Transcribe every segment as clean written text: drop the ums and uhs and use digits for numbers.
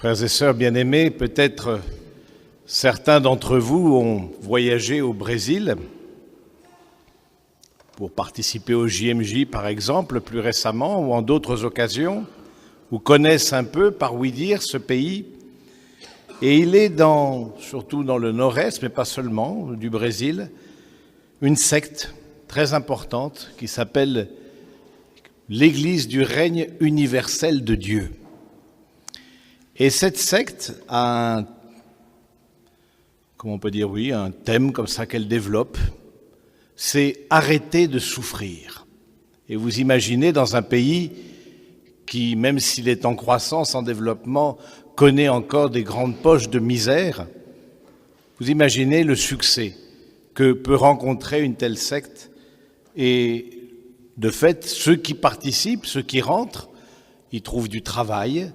Frères et sœurs bien-aimés, peut-être certains d'entre vous ont voyagé au Brésil pour participer au JMJ par exemple, plus récemment, ou en d'autres occasions, ou connaissent un peu, par oui dire, ce pays. Et il est surtout dans le nord-est, mais pas seulement, du Brésil, une secte très importante qui s'appelle l'Église du règne universel de Dieu. Et cette secte a un thème comme ça qu'elle développe, c'est arrêter de souffrir. Et vous imaginez dans un pays qui, même s'il est en croissance, en développement, connaît encore des grandes poches de misère, vous imaginez le succès que peut rencontrer une telle secte. Et de fait, ceux qui participent, ceux qui rentrent, ils trouvent du travail,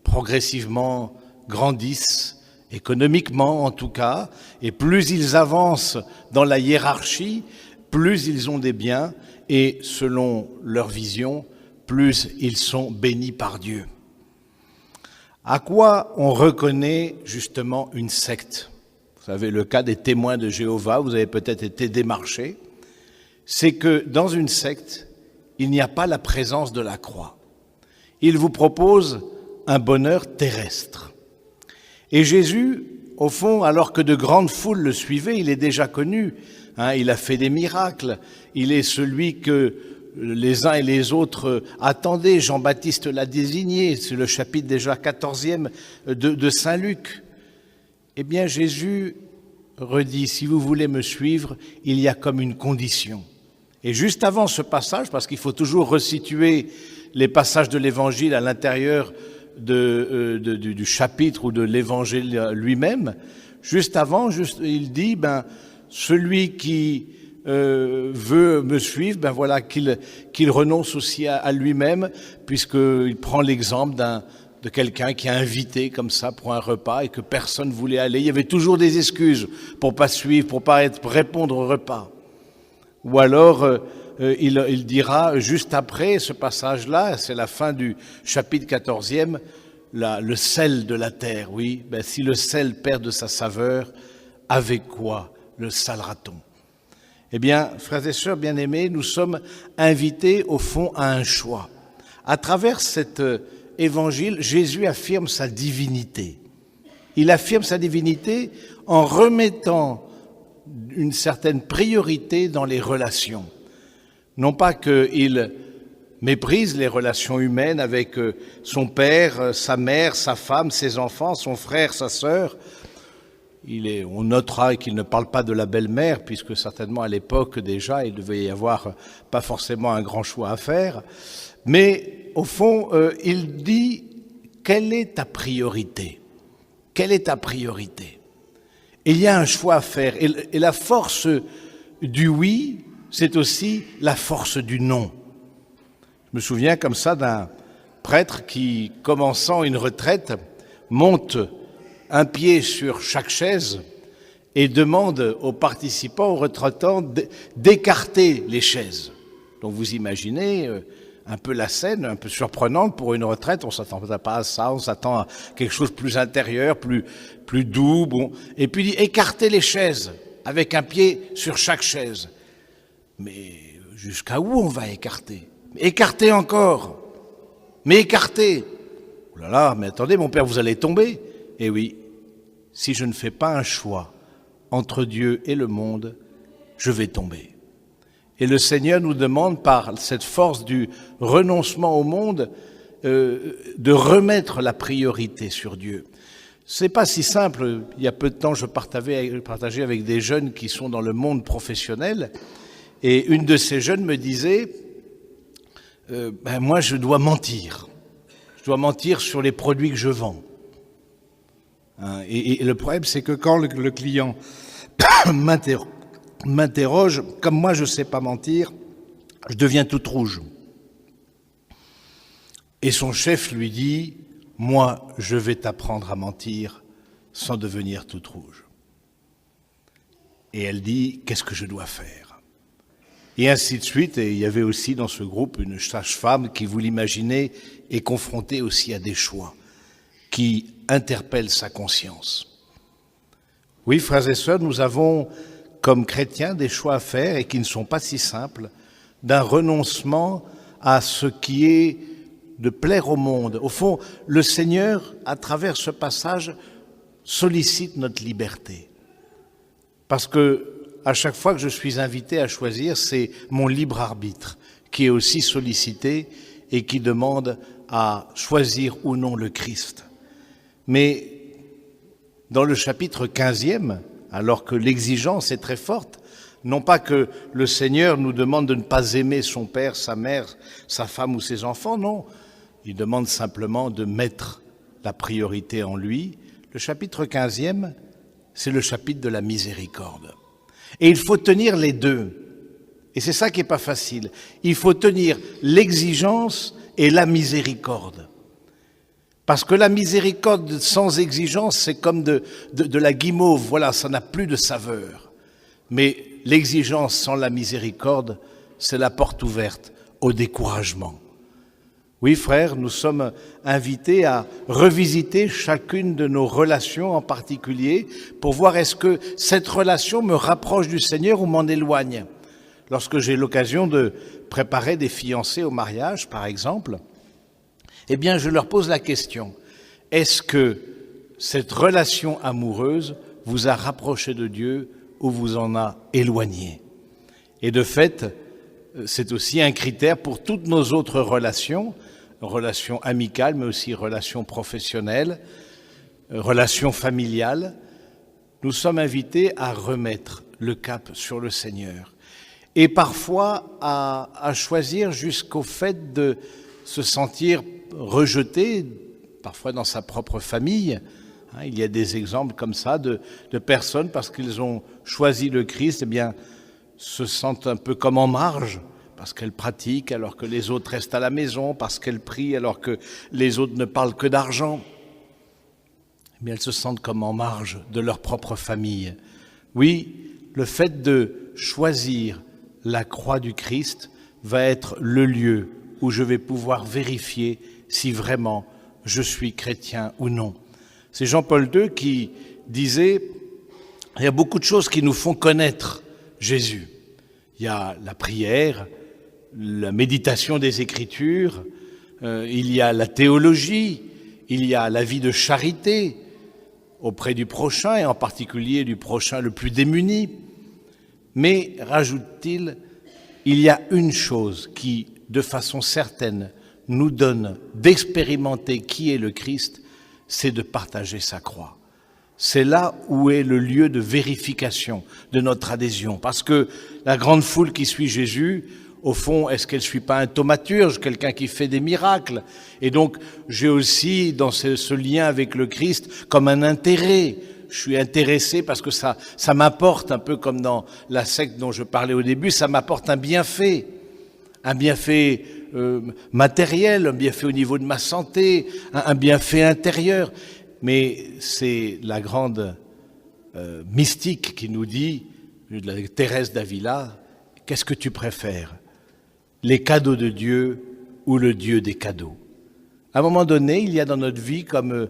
progressivement grandissent, économiquement en tout cas, et plus ils avancent dans la hiérarchie, plus ils ont des biens, et selon leur vision, plus ils sont bénis par Dieu. À quoi on reconnaît justement une secte? Vous savez, le cas des témoins de Jéhovah, vous avez peut-être été démarchés, c'est que dans une secte, il n'y a pas la présence de la croix. Il vous propose un bonheur terrestre. Et Jésus, au fond, alors que de grandes foules le suivaient, il est déjà connu, il a fait des miracles, il est celui que les uns et les autres attendaient. Jean-Baptiste l'a désigné, c'est le chapitre déjà 14e de Saint Luc. Eh bien, Jésus redit, si vous voulez me suivre, il y a comme une condition. Et juste avant ce passage, parce qu'il faut toujours resituer les passages de l'Évangile à l'intérieur du chapitre ou de l'Évangile lui-même, juste avant, il dit, celui qui veut me suivre, voilà qu'il renonce aussi à lui-même, puisqu'il prend l'exemple de quelqu'un qui a invité comme ça pour un repas et que personne ne voulait aller. Il y avait toujours des excuses pour pas suivre, pour pas répondre au repas. Ou alors, il dira, juste après ce passage-là, c'est la fin du chapitre 14e, le sel de la terre, oui, si le sel perd de sa saveur, avec quoi le salera-t-on? Eh bien, frères et sœurs bien-aimés, nous sommes invités au fond à un choix. À travers cet évangile, Jésus affirme sa divinité. Il affirme sa divinité en remettant une certaine priorité dans les relations. Non pas qu'il méprise les relations humaines avec son père, sa mère, sa femme, ses enfants, son frère, sa sœur. On notera qu'il ne parle pas de la belle-mère, puisque certainement à l'époque déjà, il devait y avoir pas forcément un grand choix à faire. Mais au fond, il dit, quelle est ta priorité? Quelle est ta priorité? Et il y a un choix à faire. Et la force du oui, c'est aussi la force du non. Je me souviens comme ça d'un prêtre qui, commençant une retraite, monte un pied sur chaque chaise et demande aux participants, aux retraitants, d'écarter les chaises. Donc vous imaginez un peu la scène, un peu surprenante pour une retraite. On ne s'attend pas à ça, on s'attend à quelque chose de plus intérieur, plus doux. Bon. Et puis il dit, écartez les chaises, avec un pied sur chaque chaise. Mais jusqu'à où on va écarter? Écartez encore, mais écartez. Oh là là, mais attendez, mon père, vous allez tomber. Eh oui, si je ne fais pas un choix entre Dieu et le monde, je vais tomber. Et le Seigneur nous demande, par cette force du renoncement au monde, de remettre la priorité sur Dieu. C'est pas si simple. Il y a peu de temps, je partageais avec des jeunes qui sont dans le monde professionnel, et une de ces jeunes me disait, moi je dois mentir. Je dois mentir sur les produits que je vends. Et le problème, c'est que quand le client m'interroge, comme moi je ne sais pas mentir, je deviens toute rouge. Et son chef lui dit, moi je vais t'apprendre à mentir sans devenir toute rouge. Et elle dit, qu'est-ce que je dois faire? Et ainsi de suite. Et il y avait aussi dans ce groupe une sage-femme qui, vous l'imaginez, est confrontée aussi à des choix. qui interpelle sa conscience. Oui, frères et sœurs, nous avons, comme chrétiens, des choix à faire et qui ne sont pas si simples, d'un renoncement à ce qui est de plaire au monde. Au fond, le Seigneur, à travers ce passage, sollicite notre liberté. Parce que à chaque fois que je suis invité à choisir, c'est mon libre arbitre qui est aussi sollicité et qui demande à choisir ou non le Christ. Mais dans le chapitre 15e, alors que l'exigence est très forte, non pas que le Seigneur nous demande de ne pas aimer son père, sa mère, sa femme ou ses enfants, non. Il demande simplement de mettre la priorité en lui. Le chapitre 15e, c'est le chapitre de la miséricorde. Et il faut tenir les deux. Et c'est ça qui n'est pas facile. Il faut tenir l'exigence et la miséricorde. Parce que la miséricorde sans exigence, c'est comme de la guimauve. Voilà, ça n'a plus de saveur. Mais l'exigence sans la miséricorde, c'est la porte ouverte au découragement. Oui, frères, nous sommes invités à revisiter chacune de nos relations en particulier pour voir est-ce que cette relation me rapproche du Seigneur ou m'en éloigne. Lorsque j'ai l'occasion de préparer des fiancés au mariage, par exemple, eh bien, je leur pose la question, est-ce que cette relation amoureuse vous a rapproché de Dieu ou vous en a éloigné? Et de fait, c'est aussi un critère pour toutes nos autres relations amicales, mais aussi relations professionnelles, relations familiales. Nous sommes invités à remettre le cap sur le Seigneur. Et parfois à choisir jusqu'au fait de se sentir rejeté, parfois dans sa propre famille. Il y a des exemples comme ça de personnes, parce qu'ils ont choisi le Christ, eh bien, se sentent un peu comme en marge, parce qu'elles pratiquent alors que les autres restent à la maison, parce qu'elles prient alors que les autres ne parlent que d'argent. Eh bien, elles se sentent comme en marge de leur propre famille. Oui, le fait de choisir la croix du Christ va être le lieu où je vais pouvoir vérifier si vraiment je suis chrétien ou non. C'est Jean-Paul II qui disait « Il y a beaucoup de choses qui nous font connaître Jésus. Il y a la prière, la méditation des Écritures, il y a la théologie, il y a la vie de charité auprès du prochain, et en particulier du prochain le plus démuni. Mais, rajoute-t-il, il y a une chose qui, de façon certaine, nous donne d'expérimenter qui est le Christ, c'est de partager sa croix. C'est là où est le lieu de vérification de notre adhésion. Parce que la grande foule qui suit Jésus, au fond, est-ce qu'elle ne suit pas un thaumaturge, quelqu'un qui fait des miracles? Et donc, j'ai aussi, dans ce lien avec le Christ, comme un intérêt. Je suis intéressé parce que ça m'apporte, un peu comme dans la secte dont je parlais au début, ça m'apporte un bienfait matériel, un bienfait au niveau de ma santé, un bienfait intérieur. Mais c'est la grande mystique qui nous dit, Thérèse d'Avila, qu'est-ce que tu préfères? Les cadeaux de Dieu ou le Dieu des cadeaux? À un moment donné, il y a dans notre vie comme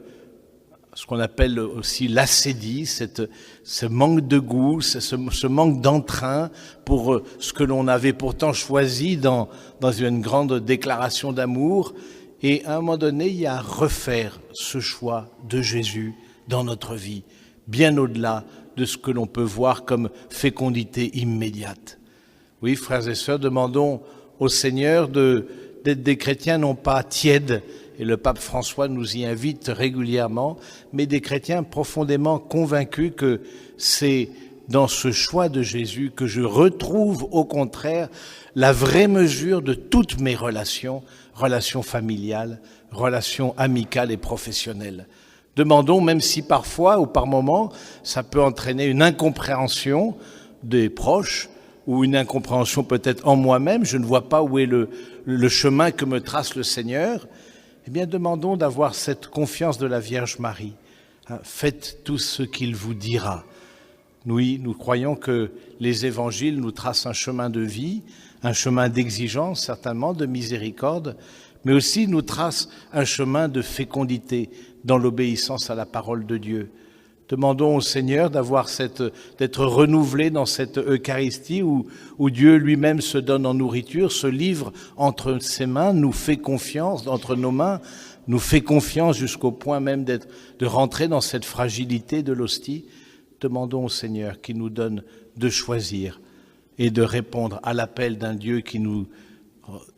ce qu'on appelle aussi l'acédie, ce manque de goût, ce manque d'entrain pour ce que l'on avait pourtant choisi dans une grande déclaration d'amour. Et à un moment donné, il y a à refaire ce choix de Jésus dans notre vie, bien au-delà de ce que l'on peut voir comme fécondité immédiate. Oui, frères et sœurs, demandons au Seigneur d'être des chrétiens non pas tièdes, et le pape François nous y invite régulièrement, mais des chrétiens profondément convaincus que c'est dans ce choix de Jésus que je retrouve au contraire la vraie mesure de toutes mes relations familiales, relations amicales et professionnelles. Demandons, même si parfois ou par moments, ça peut entraîner une incompréhension des proches ou une incompréhension peut-être en moi-même, je ne vois pas où est le chemin que me trace le Seigneur, eh bien demandons d'avoir cette confiance de la Vierge Marie. Faites tout ce qu'il vous dira. Oui, nous croyons que les évangiles nous tracent un chemin de vie, un chemin d'exigence certainement, de miséricorde, mais aussi nous tracent un chemin de fécondité, dans l'obéissance à la parole de Dieu. Demandons au Seigneur d'être renouvelé dans cette Eucharistie où Dieu lui-même se donne en nourriture, se livre entre ses mains, nous fait confiance, entre nos mains, nous fait confiance jusqu'au point même de rentrer dans cette fragilité de l'hostie. Demandons au Seigneur qu'il nous donne de choisir et de répondre à l'appel d'un Dieu qui nous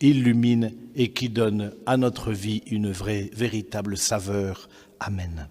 illumine et qui donne à notre vie une véritable saveur. Amen.